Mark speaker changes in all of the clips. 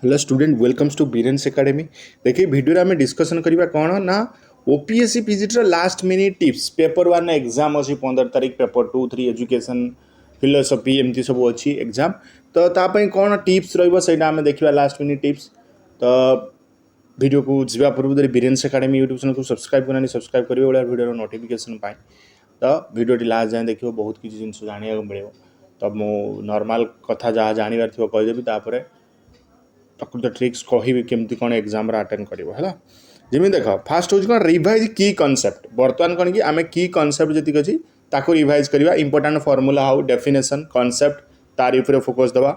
Speaker 1: Hello student welcomes to Biren's academy. देखिए video आम discussion करवा कौन ना OPSC PGT last minute tips paper one exam अच्छी 15 तारीख पेपर 2 3 एजुकेशन फिलोसफी एमती सब अच्छी एग्जाम तो तापाई कौन टिप्स रहा देखा लास्ट मिनिट टिप्स। तो वीडियो को जीवा पूर्व बीरेन्स एकेडमी यूट्यूब चैनल को सब्सक्राइब करना सब्सक्राइब करेंगे भाया वीडियो नोटिफिकेशन पाए तो वीडियो लास्ट जाए देखिए बहुत किसी जिन जाना मिले। तो मु नॉर्मल कथा जहाँ जानवर थी कहीदेवी प्रकृत ट्रिक्स कहि केमती कौन एग्जाम अटेंड कर जमी देख फास्ट हूँ कौन रिवाइज की कॉन्सेप्ट बर्तमान कौन कि आम की कॉन्सेप्ट जी अच्छी ताको रिवाइज करवा important formula how definition concept तारी उपरे फोकस दवा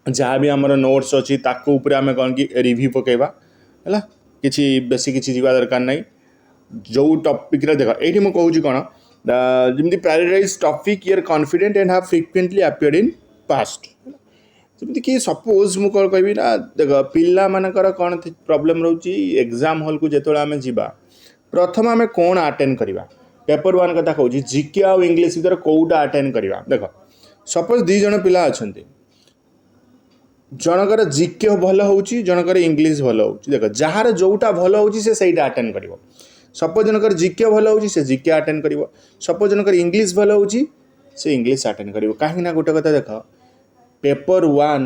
Speaker 1: जहाँ भी आमर नोट्स अच्छी आम कौन कि रिव्यू पकेवा है कि बेसी किसी जीवा दरकार नहीं जो टॉपिक रे देख ये मुझे कौन जमी prioritise topic you're confident and have frequently appeared in past जमी कि सपोज मुझे कौन कह ना देख पिला मानकर कौन प्रोब्लेम रोचे एग्जाम हॉल को जो आम जा प्रथम आम कौन अटेंड करवा पेपर वन कथा कहूँ जीके आ इंग्लीश भर कौटा अटेंड करवा देख सपोज दी जन पिला अच्छा जनकर जीके भल हो जनकर इंग्लीश भल हो देख जार जोटा भल हो अटेंड कर सपोज जनकर जीके भल हो जीके अटेंड कर सपोज जनकर इंग्लीश भल हो इंग्लीश अटेंड कर कहीं गोटे कथा देख पेपर वन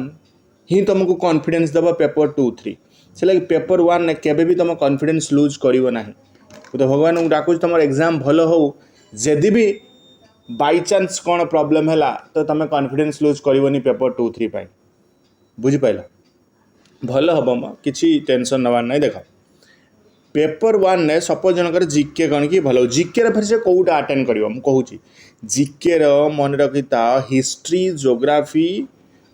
Speaker 1: ही तुमको कॉन्फिडेंस दबा पेपर 2 3 से लगे पेपर वन केबे भी तुम कॉन्फिडेंस लूज करिवो नाही तो भगवान को डाकू तुम एग्जाम भल हो जदि भी बाई चांस कौन प्रॉब्लम है तो तुम कॉन्फिडेंस लूज करिवोनी पेपर 2 3 पाई बुझी पाइल भल हम किसी टेंशन नवार नहीं देख पेपर वन ने सपोज जनकर जीके कौन कि भल जीके फिर से कौटा अटेंड कर कहूँ जीके मन रखिता history geography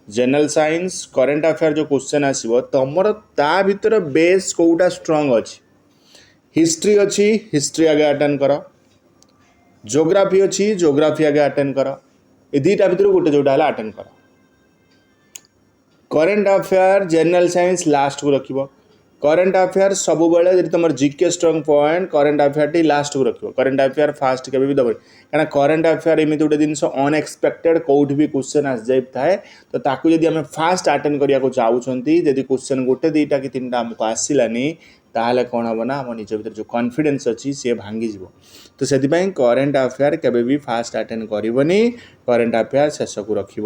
Speaker 1: general science current affair जो क्वेश्चन आसो तुम ता भर बेस कौटा स्ट्रंग अच्छी हिस्ट्री अच्छी हिस्ट्री आगे अटेंड कर जोग्राफी अच्छी जोग्राफी आगे अटेंड कर ये दुईटा भर गोटे जोटा अटेंड कर current affair general science last को रख करेन्ट अफेयर सब बेले तुम GK स्ट्रंग point current affair T last को रख करेन्ट अफेयर फास्ट के भी दबे क्या करेन्ट अफेयर एमती गोटे जिन अनएक्सपेक्टेड कौट भी क्वेश्चन आस जाए तो ताकू जब आम फास्ट अटेंड करने चाहूँगी जदि क्वेश्चन गोटे दुईटा कि 3टा आमको आसलानी ताहले कौन हम ना आम निज भर जो कॉन्फिडेंस अच्छी सी भांगी तो से करेन्ट अफेयर केबे भी फास्ट अटेंड करनी करेन्ट अफेयर शेष को रख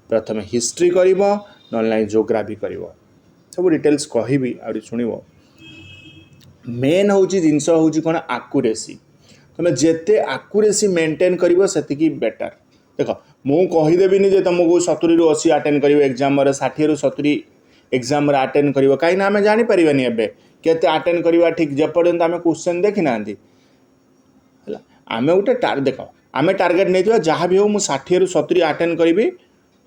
Speaker 1: प्रथम हिस्ट्री कर ना जोग्राफी कर सब डिटेल्स कहबी आ शुण मेन हूँ जिनस हूँ कौन आकुरेसी तुम जिते आकुरेसी मेंटेन कर से बेटर देख मु कहीदेवी जे तुमको 70 ରୁ 80 अटेंड कर एग्जाम 60 ରୁ 70 एग्जाम अटेंड कर कहीं आम जापर के अटेंड करवा ठीक जेपर्यंत आम क्वेश्चन देखी ना आम गोटे देख आम टार्गेट नहीं जहाँ भी हो मुझे 60 ରୁ 70 अटेंड करी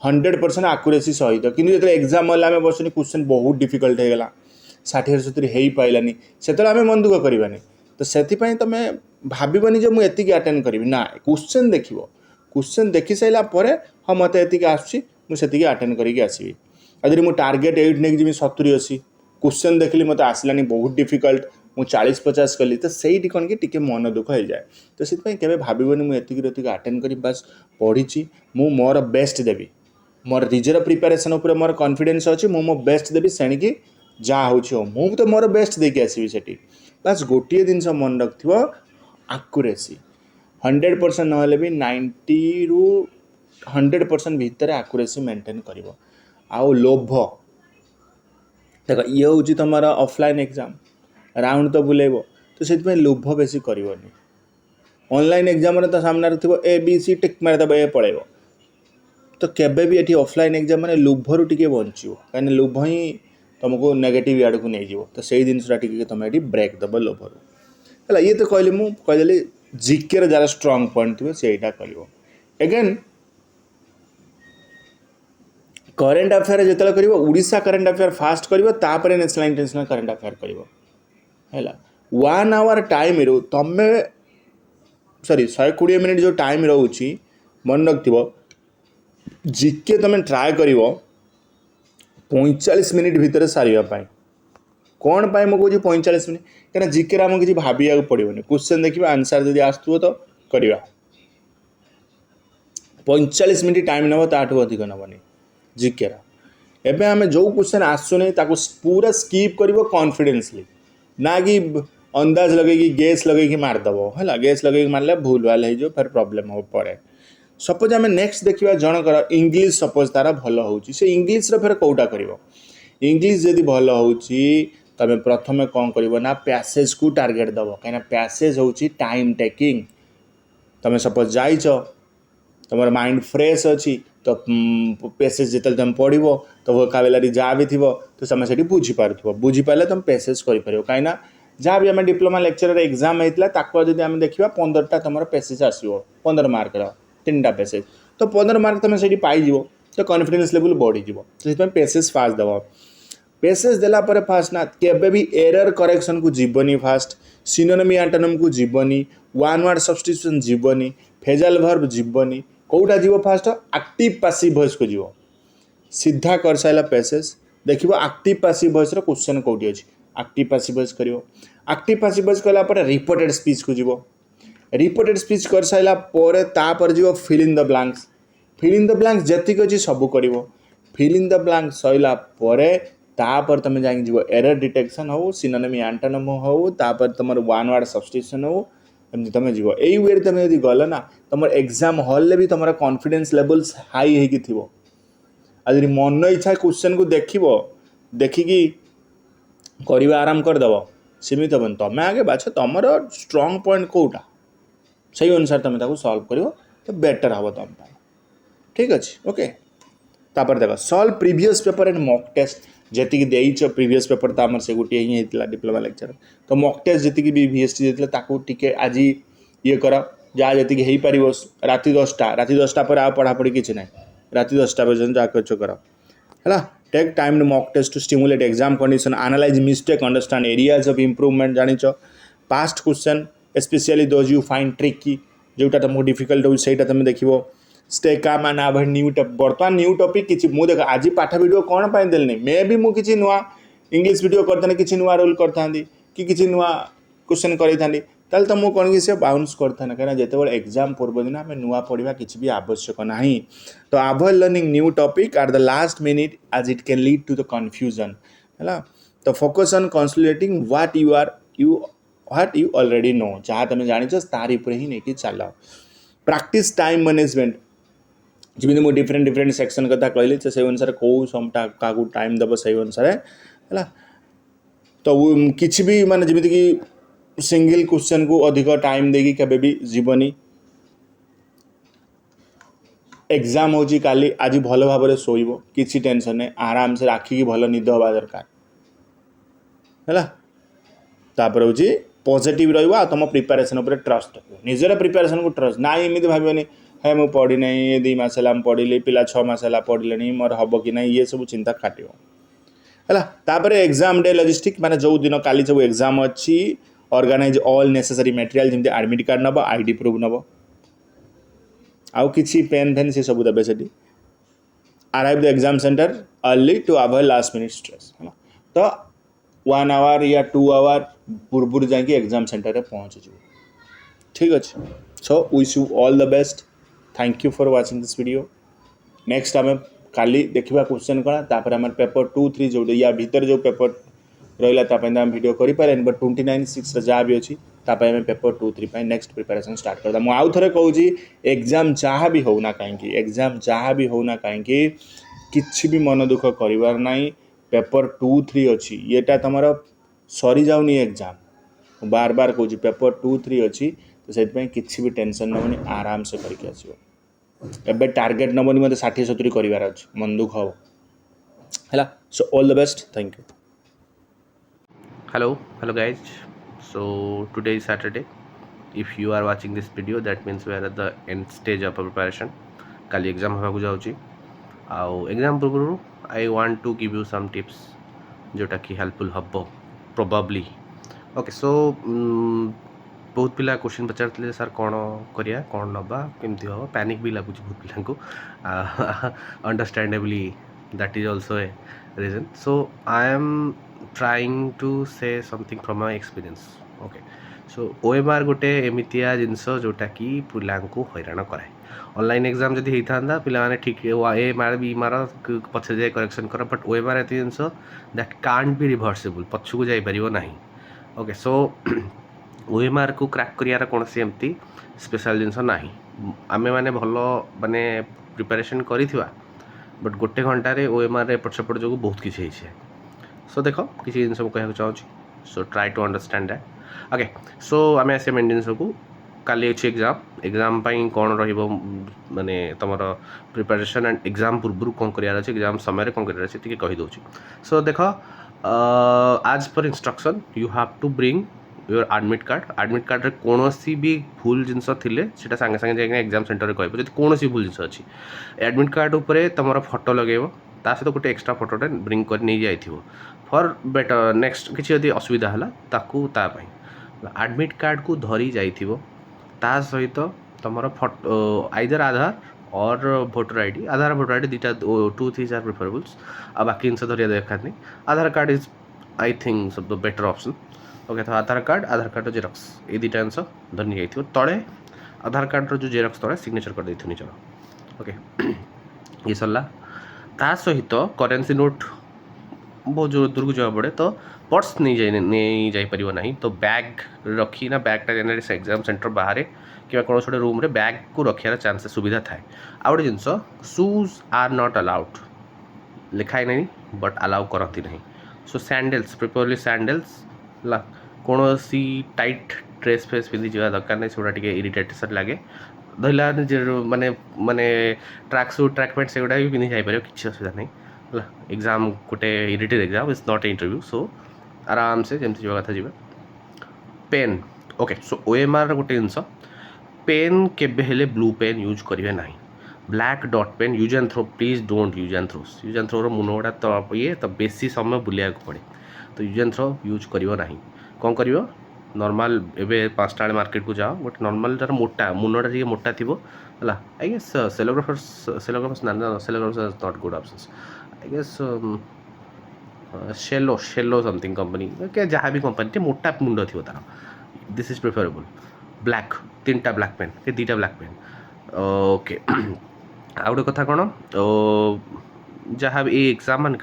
Speaker 1: 100% आकुरेसी सहित कि जो एग्जाम आम बसनी क्वेश्चन बहुत डिफिकल्ट होगा 60 ରୁ 70 हो पारानी से आम मन दुख करवानी तो से तुम भावनी जो मुझे अटेंड करी ना क्वेश्चन देख क्वेश्चन देखी सारापर हाँ मत ये आसूसी अटेंड करके आसवि यदि मुझे टार्गेट 8 नहीं जी 70 80 क्वेश्चन देखली मत आसलानी बहुत डिफिकल्ट मुझे 40 50 कली तो सही कौन कि टी मन दुख हो जाए तो से भावनी मुझे अटेंड कर बास पढ़ी मु मोर बेस्ट देवी मोर निजर प्रिपेरेसन उपर मोर कॉन्फिडेंस अच्छी मु मो बेस्ट देवी सेणिकी जहाँ हो मु तो मोर बेस्ट देके आसवि से बास गोटे जिन मन रख आकुरेसी 100% ना भी 90 ରୁ 100% भितर आकुरेसी मेंटेन कर आउ लोभ देख ये हूँ तुम ऑफलाइन एग्जाम राउंड तो बुलेब तो से लोभ बेसी करनी ऑनलाइन एग्जाम तो सामने थी ए बी सी टिक मारिदेव ए पड़ेब तो केबे भी ये ऑफलाइन एग्जाम मैंने लोभर टी बचो कहीं लोभ ही तुमको नेगेटिव आड़ को नहीं तो से जिनसा टी तुम ये ब्रेक दब लोभर है ये तो कहली मुझे कहीदेली जीके जार स्ट्रंग पॉइंट थी से कर एगेन करेन्ट अफेयर जो कर ओडिशा करेन्ट अफेयर फास्ट कर नेशनल इंटरनेशनल करेन्ट अफेयर कर 1 आवर टाइम रू तुम सॉरी 120 मिनट जो टाइम रोचे मन रख जीके तुम ट्राए कर 45 मिनिट भितर सारे कौन पाई मुझे 45 मिनिट क्या जीके आम किसी भाविया पड़ोनी क्वेश्चन देखा आंसर जब आसो तो करवा 45 मिनिट टाइम नब ताठू अधिक नबनी जीके एबे आमे जो क्वेश्चन आसुने ताको पूरा स्किप करिवो कॉन्फिडेंसली ना कि अंदाज लगे कि गेस लगे कि मार दबो हला गेस लगे कि मारले भूल वाल हे जो फिर प्रॉब्लम हो पड़े सपोज आम नेक्स्ट देखा जनकर इंग्लीश सपोज तार भल हो इंग्लीश फिर कौटा कर इंग्लीश जदि भल हो तुम प्रथम कौन कर ना पैसेज को टार्गेट दब कहीं पैसेज हूँ टाइम टेकिंग तुम सपोज जाइच तुम माइंड फ्रेश अच्छी तो पैसेज जिते तुम पढ़ तो वोकाबुलारी जहाँ भी थी तो तुम से बुझीपार बुझीपारे तुम पैसेज कर कहीं जहाँ भी आम डिप्लोमा लेक्चर एग्जाम होता जब आम देखा 15टा तुम पैसेज आसो 15 मार्कर 3टा पैसेज तो 15 मार्क तुम से पाइज तो कॉन्फिडेंस लेवल बढ़ीज तो पैसेज फास्ट दब पैसेज देला पर फास्ट ना केबे भी एरर करेक्शन को जीवनी फास्ट सिनोनिम एंटोनिम को जीवनी वन वर्ड सब्स्टिट्यूशन जीवनी फेजल वर्ब जीवनी कौटा जीव फास्ट एक्टिव पैसिव वॉइस को जीव सीधा कर सारा पैसेज देखो एक्टिव पैसिव वॉइस रो क्वेश्चन कौटी अच्छी एक्टिव पैसिव वॉइस कर एक्टिव पैसिव वॉइस कला पर रिपोर्टेड स्पीच को जीव रिपोर्टेड स्पीच कर सारा पर जीव fill in the blanks fill in the blanks जतिक अच्छी सब कर फिल इन द ब्लैंक सैला तापर तुम जाए जीव एरर डिटेक्शन हो सिनोनिम एंटोनिम हो तापर तुम वन वर्ड सब्स्टिट्यूशन हो एमती तुम जीव यही वे तुम यदि गल ना तुम एग्जाम हॉल भी तुम कॉन्फिडेंस लेवल्स हाई होगी थी आज मन इच्छा क्वेश्चन को देखिकी कर आराम करदेव सेमती हम तुम आगे बाछ तुम स्ट्रंग पॉइंट कौटा से अनुसार तुम सल्व कर तो बेटर हम तुम ठीक अच्छे ओके तापर देख solve previous paper and mock test जी देच प्रीवियस पेपर तो आम से गोटे ही होता डिप्लोमा लेक्चर तो मॉक टेस्ट जी भी VST देते आज ये कर जहाँ जी हो पार राति 10टा पर आ पढ़ापढ़ी किसी ना राति 10टा पर्यटन जहाँ कर है take time mock test to stimulate exam condition analyse mistake understand areas of improvement जानिच past question specially those you find tricky जोटा तुमको डिफिकल्ट हो तुम देखो stay calm and avoid new बर्तमान न्यू टॉपिक किसी मुझे देख आज पाठ वीडियो कौन पाई देली मे भी मुझे नुआ इंग्लिश वीडियो करते किसी नुआ रोल करता कि किसी नुआ क्वेश्चन करी ताल तो मुझे कौन कि बाउंस करता कहीं जिते एग्जाम पूर्व दिन आम नुआ पढ़ा किसी भी आवश्यक ना तो avoid learning new topic at the last minute आज it can lead to the confusion है तो focus on consolidating what you already know जहाँ तुम जानिच तार उपर ही नहीं चल प्रैक्टिस टाइम मैनेजमेंट जमी मुझे डिफरेंट सेक्शन कथा कहली तो से अनुसार कौ समटा क्या टाइम दब से अनुसार है तो किसी भी माने जमी कि सिंगल क्वेश्चन को अधिक टाइम देगी केबे भी जीवनी एग्जाम होची काली आज भल भाव शोब किसी टेंशन नहीं आराम से आखिक भल निद हवा दरकार है तापर हूँ पॉजिटिव रहा तुम प्रिपेरेसन उपर ट्रस्ट निजर प्रिपेरेसन को ट्रस्ट ना एमती भावनी है मुझे पढ़ी ना ये 2 मास है पढ़ी पिला 6 मास है पढ़ले मोर हम कि ना ये सब चिंता काटो है तापर एग्जाम डे लॉजिस्टिक माने जो दिन काली सब एग्जाम अच्छी ऑर्गेनाइज ऑल नेसेसरी मटेरियल जमी एडमिट कार्ड नब आईडी प्रूफ नब आउ किसी पेन फेन से सब देवे से arrive the exam centre early to avoid last minute stress है तो 1 आवर या 2 आवर पूर्व जाकि एग्जाम सेंटर में पहुँच जाओ ठीक अच्छे so wish you all the best thank you for watching this video next आम काली देखा क्वेश्चन कौन तापर आम पेपर 2, 3 जो या भीतर जो पेपर रहा वीडियो करें बट 29/6 जहाँ भी अच्छी तापर पेपर 2, 3 नेक्स्ट प्रिपेरेसन स्टार्ट करदा मुझे आउ थे कहूँ एग्जाम जहाँ भी होना कहीं एग्जाम जहाँ भी होना कहीं किसी भी मन दुख कर पेपर 2, 3 अच्छी येटा तुम सरी जाऊनी एग्जाम बार बार कहूँ पेपर 2, 3 अच्छी तो से किसी भी टेंशन नबनी आराम से करके आसो एबे टार्गेट नबनी मत 60-70 करार अच्छे मन दुख हम है so all the best thank you
Speaker 2: hello guys, so today is Saturday. If you are watching this video that means we are at the end stage of preparation. kali exam hobaku jauchi au exam पूर्व I want to give you some tips जोटा कि helpful हम probably okay so बहुत पिला question पचार sir कौन करिया कौन नबा केमती हम पैनिक भी लगुच बहुत पिला को understandably that is also a reason so I am trying to say something from my experience okay so OMR गोटे एमितिया जिनस जोटा कि पिला को हैरान कराए ऑनलाइन एग्जाम जब होता था पे ठीक ए मार बी मार पछे जाए करेक्शन कर बट ओएमआर एत जिन दैट कांट बी रिभर्सिबल पछकू जापर ना ओके सो ओएमआर को क्रैक करार कौन एमती स्पेशल जिनस ना आमे मैंने भल माने प्रिपरेशन करिथिबा बट गोटे घंटे ओएमआर एपट सेपट जो बहुत किसी है सो देख किसी जिन कहना चाहूँ so try to understand that okay so आम आस मेन जिन को काली अच्छी एग्जाम कौन माने तुम प्रिपरेशन एंड एग्जाम पूर्व कौन करार एग्जाम समय कौन करार अच्छे कहीदे सो देख आज पर instruction you have to bring your admit card रे कौन सी भी भूल जिनस थिले सेटा सांगे सांगे जाए एग्जाम सेंटर कहब जब कौन सी भूल जिनस अच्छी एडमिट कार्ड उपरे तुम फोटो लगेब ता सहित गोटे एक्सट्रा फोटोटे ब्रिंग कर नहीं जाइथिबो फॉर बेटर नेक्स्ट किसी यदि असुविधा है ताकू आडमिट कार्ड को धरी जाइथिबो ता सहित तुम फोटो आइदर आधार और भोटर आईडी आधार भोटर आईडी दुटा 2-3 आर प्रिफरेबल्स आ बाकी जिनस धरिया दरकार नहीं आधार कार्ड इज आई थिंक सब द बेटर ऑप्शन ओके तो आधार कार्ड जेरक्स ये दुटा जिनस धरी जाइथिबो तले आधार कार्ड जो जेरक्स तले सिग्नेचर कर देथुनी चलो ओके ये सरला ता सहित करेन्सी नोट बहुत जो दूर को जावा पड़े तो पर्स नहीं जापर ना तो बैग रखी ना बैगटा जेन से एग्जाम सेंटर बाहर कि कौन गोटे रूम रे बैग को रखार चांसेस सुविधा थाए आ गए जिनस शूज आर नॉट अलाउड लिखाई नहीं बट अलाउ करती नहीं सो सैंडल्स प्रिपेयरली सैंडल्स ला कौन सी टाइट ड्रेस फ्रेस पिंधि जावा दरकार नहीं सेगुड़ा टे इरिटेशन लगे धरला माने माने ट्रैक सूट ट्रैक पैंट से भी पिंधि जापर किसी असुविधा नहीं है एग्जाम गोटे aerated exam is not interview so आराम से जमती जावा कथा जीवा पेन ओके सो ओएमआर गोटे जिनस पेन केबे हेले ब्लू पेन यूज करेंगे ना black dot pen use and throw please don't use and throw मुन गुड़ा तो ये तो बेसी समय बुलिया पड़े तो यूज एंड थ्रो यूज करियो ना कौन कर नॉर्मल एवं 5टा बेले मार्केट को जाओ गोटे नॉर्मल जर मोटा मुनटा टी मोटा थी है आई गेस सेलोग्राफर्स not good options I guess Cello something company क्या जहाँ भी कंपनी मोटा मुंड थी तार दिस इज प्रिफरेबल ब्लैक 3टा ब्लैक पेन कि 2टा ब्लैक पेन ओके आ गए कथा कौन जहाँ भी एग्जाम मान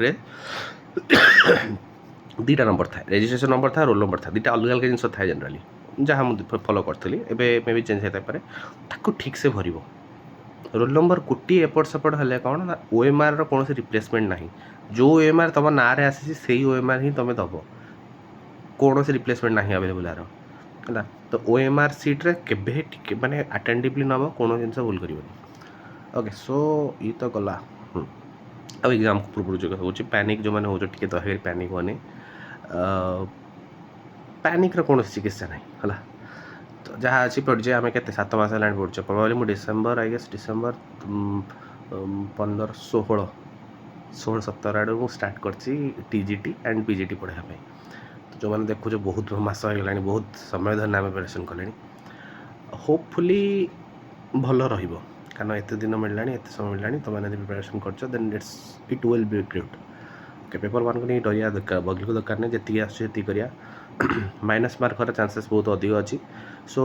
Speaker 2: 2टा नंबर था रेजिस्ट्रेशन नंबर था रोल नंबर था 2टा अलग अलग जिन था जनराली जहाँ मुझे फॉलो करी एवं मे भी चेंज होता पारे ताको ठीक से भर रोल नंबर गोटे एपट सेपट हेल्ले कौन ना ओएमआर कौन रिप्लेसमेंट ना जो ओएमआर तुम ना आसी से ओएमआर ही तुम दब कौन रिप्लेसमेंट ना अवेलेबल यार है तो ओएमआर सीट्रे के माने अटेंटिवली नब कौन जिन भूल कर ओके सो ये तो गला अब एग्जाम पूर्व जो हो पैनिक जो मैंने हो दया पैनिक होने पैनिक कौन चिकित्सा ना है तो जहाँ अच्छी पढ़े आम के 7 मास है पढ़े प्रोबाब्ली मुझे डिसेम्बर आई गेस डिसेम्बर 15-16-17 आड़ स्टार्ट कर टीजीटी एंड पीजीटी पढ़ाई तो जो मैंने देखो बहुत मास हो गला बहुत समय धरना आम प्रिपरेशन कले होपफुली भल रहा कारण एत दिन मिलला एत समय मिलला तुम मैंने प्रिपरेशन कर then it will be great okay paper one को नहीं डरिया दरकार बगल को दरकार नहीं जी आसती करिया माइनस मार्क हर चांसेस बहुत अधिक अच्छी सो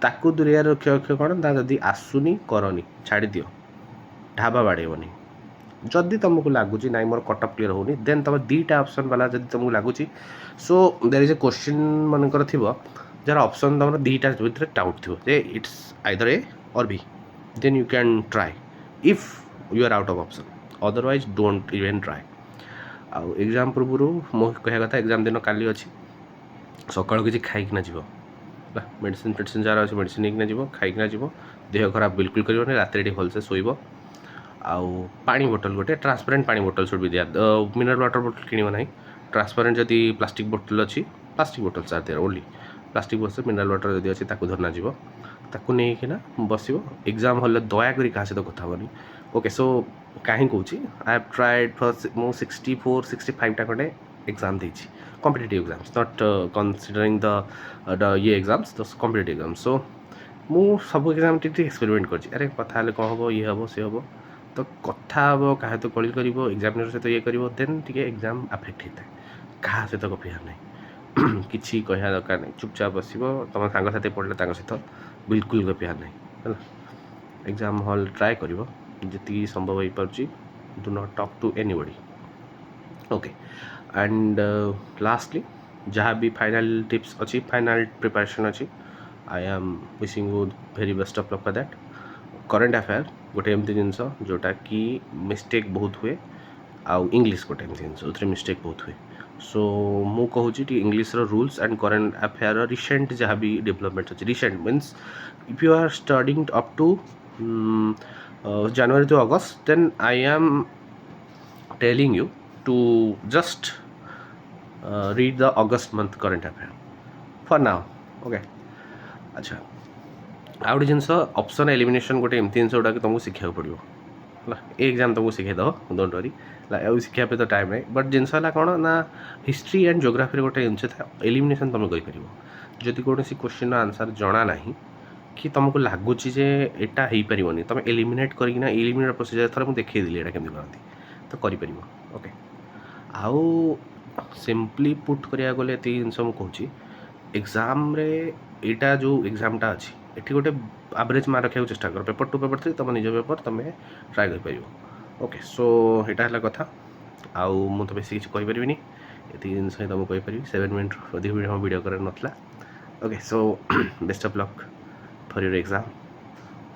Speaker 2: ताकू दूरिया रक्ष कौन जदि आसुनी करनी छाड़ दियो ढाबा बाड़ेबनी जदि तुमको लगुच ना मोर कटअप क्लीयर होनी देन तुम 2टा ऑप्शन वाला जब तुमको लगुच so there is a question मनकर थी जार ऑप्शन तुम 2टा भर डाउट थी it's either A or B then you can try if you are out of option otherwise don't even try आउ एग्जाम पूर्व मो कह कथा एग्जाम दिन काली अच्छी सकाल किसी खाईकिना जीव मेडिसिन फेडिसिन जार अच्छे मेडिसिन नहीं जीव खाईकिना जीव देह खराब बिल्कुल कर रात भलसे शोब आउ पानी बोतल गोटे ट्रांसपेरेंट पानी बोतल शुड बी दिया मिनरल वाटर बोतल किणव ना ट्रांसपेरेंट जदि प्लास्टिक बोतल अच्छी प्लास्टिक बोतल आर देयर ओनली प्लास्टिक बोतल मिनरल वाटर जदि अच्छी ताकू धरना जीव ताकू नहीं बस एग्जाम हॉल दयाकोरी क्या सहित कथा हेनी ओके सो कहीं कौन आई हैव ट्राइड मु 64-65टा खंडे एग्जाम देती competitive exams not considering the ये exams the competitive exams so मु सब एग्जाम टी एक्सपेरिमेंट कर अरे कथा कौन हम ये हम सी हम तो कथा हम क्या तो कल कर एग्जामिनेटर सहित ये कर देन टी एग्जाम आफेक्ट होता है क्या सहित गपियार नहीं किसी कह दरकार नहीं चुपचाप बस तुम सांगसाथी पढ़ले सहित बिल्कुल गपियार नहीं है एग्जाम हॉल ट्राए करिवो जति संभव होई पारुची do not talk to anybody okay and lastly जहाँ भी फाइनल टिप्स अच्छी फाइनल प्रिपरेशन अच्छी I am wishing you very best of luck for that current affair गोटे एमती जिनस जोटा कि मिस्टेक बहुत हुए आउ इंग्लिश गोटे एमती जिनस जो मिस्टेक बहुत हुए सो मु कहूँ English rules and current affair recent जहाँ भी डेवलपमेंट अच्छी recent means if you are studying up to January to August, then I am telling you to just read the August month current affair for now. Okay. अच्छा आ गोटे जिनस option elimination गोटे एमती जिनस जोटा कि तुमको शिखा पड़ो है एग्जाम तुमको शिखेद डोंट वरी शिखा पे तो टाइम नहीं बट जिनस है कौन ना हिस्ट्री एंड जोग्राफी गोटे जिनस था एलिमिनेशन तुम कहीपर जदि कौन क्वेश्चन आंसर जना ना कि तुमको लगुच जे एटा हो पारनि तुम एलिमिनेट करना एलिमिनेट प्रोसीजर थोड़ा मुझे देखी देली केमी करती तो कर ओके आउ सिंपली पुट करा गले ये जिनस मुझे एग्जाम रे एटा जो एग्जामटा अच्छी एटी गोटे एवरेज मार्क रखा चेष्टा कर पेपर 2 पेपर 3 तुम निज पेपर तुम ट्राए कर ओके सो यहाँ है कथा आउ मुझे बेस किसी कहीपरि ये जिन तुमको कहीपरि 7 मिनट अधिक वीडियो कर नाला okay so best of luck for your exam.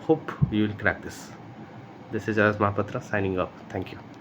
Speaker 2: Hope you will crack this. This is Aras Mahapatra signing off. Thank you.